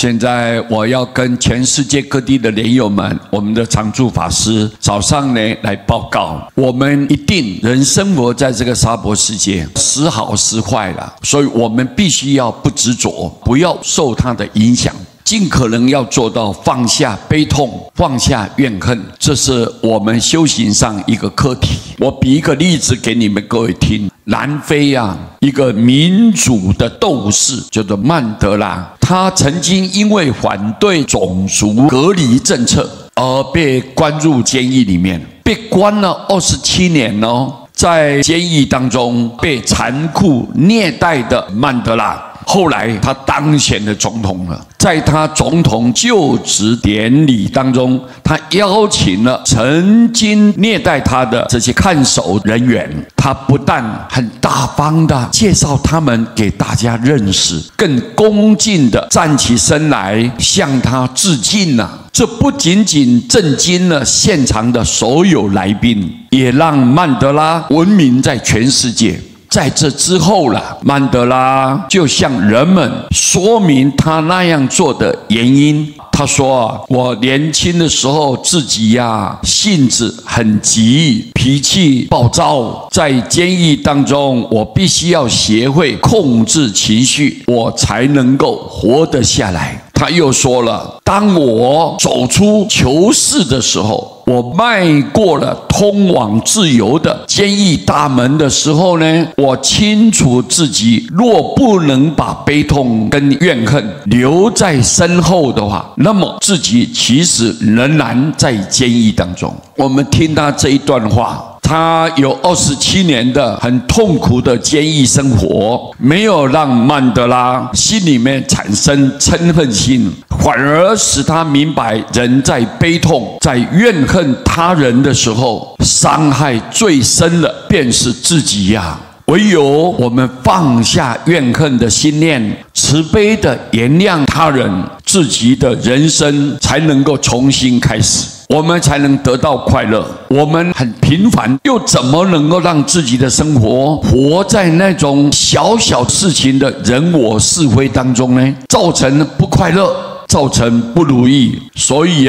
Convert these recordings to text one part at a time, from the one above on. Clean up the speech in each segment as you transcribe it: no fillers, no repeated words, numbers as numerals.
现在我要跟全世界各地的莲友们，我们的常住法师早上呢来报告，我们一定人生活在这个娑婆世界，时好时坏了，所以我们必须要不执着，不要受它的影响。尽可能要做到放下悲痛，放下怨恨，这是我们修行上一个课题。我比一个例子给你们各位听。南非一个民主的斗士叫做曼德拉，他曾经因为反对种族隔离政策而被关入监狱里面，被关了27年哦。在监狱当中被残酷虐待的曼德拉，后来他当选了总统了。在他总统就职典礼当中，他邀请了曾经虐待他的这些看守人员，他不但很大方的介绍他们给大家认识，更恭敬的站起身来向他致敬啊。这不仅仅震惊了现场的所有来宾，也让曼德拉闻名在全世界。在这之后曼德拉就向人们说明他那样做的原因。他说我年轻的时候自己性子很急，脾气暴躁，在监狱当中我必须要学会控制情绪，我才能够活得下来。他又说了，当我走出囚室的时候，我迈过了通往自由的监狱大门的时候呢，我清楚自己若不能把悲痛跟怨恨留在身后的话，那么自己其实仍然在监狱当中。我们听他这一段话，他有27年的很痛苦的监狱生活，没有让曼德拉心里面产生嗔恨心，反而使他明白人在悲痛、在怨恨他人的时候，伤害最深的便是自己唯有我们放下怨恨的心念，慈悲的原谅他人，自己的人生才能够重新开始，我们才能得到快乐。我们很平凡，又怎么能够让自己的生活活在那种小小事情的人我是非当中呢？造成不快乐，造成不如意。所以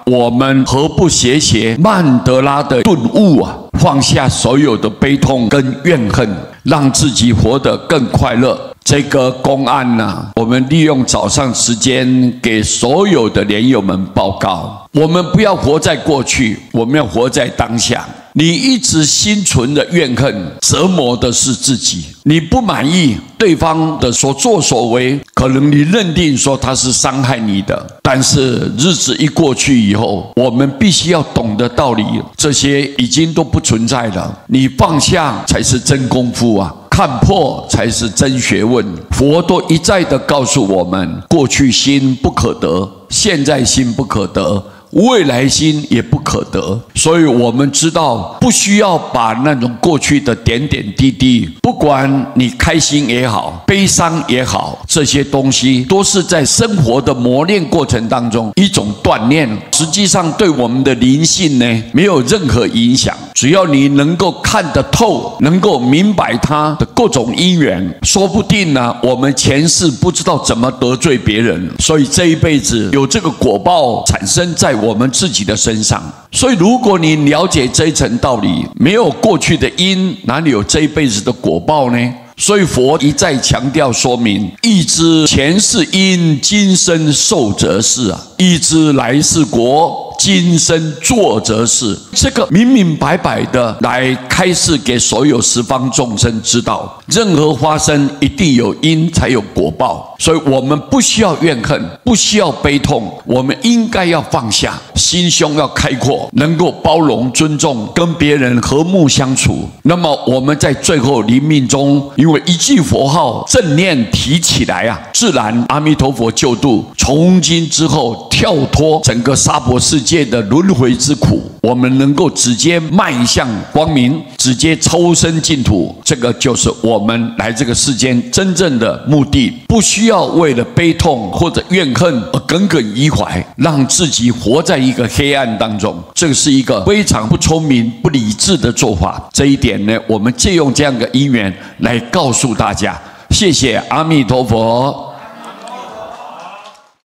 我们何不学曼德拉的顿悟放下所有的悲痛跟怨恨，让自己活得更快乐。这个公案我们利用早上时间给所有的莲友们报告。我们不要活在过去，我们要活在当下。你一直心存的怨恨，折磨的是自己。你不满意对方的所作所为，可能你认定说他是伤害你的，但是日子一过去以后，我们必须要懂得道理，这些已经都不存在了。你放下才是真功夫看破才是真学问。佛都一再的告诉我们，过去心不可得，现在心不可得，未来心也不可得。所以我们知道，不需要把那种过去的点点滴滴，不管你开心也好，悲伤也好，这些东西都是在生活的磨练过程当中一种锻炼，实际上对我们的灵性呢没有任何影响。只要你能够看得透，能够明白它的各种因缘，说不定我们前世不知道怎么得罪别人，所以这一辈子有这个果报产生在我们自己的身上。所以如果你了解这一层道理，没有过去的因，哪里有这一辈子的果报呢？所以佛一再强调说明，欲知前世因，今生受则是欲知来世果，今生做则是。这个明明白白的来开示给所有十方众生知道，任何发生一定有因才有果报。所以我们不需要怨恨，不需要悲痛，我们应该要放下，心胸要开阔，能够包容尊重，跟别人和睦相处。那么我们在最后临命中，因为一句佛号正念提起来自然阿弥陀佛救度，从今之后跳脱整个娑婆世界的轮回之苦，我们能够直接迈向光明，直接抽身净土。这个就是我们来这个世间真正的目的，不需要为了悲痛或者怨恨而耿耿于怀，让自己活在一个黑暗当中。这是一个非常不聪明、不理智的做法。这一点呢，我们借用这样的因缘来告诉大家。谢谢阿弥陀佛。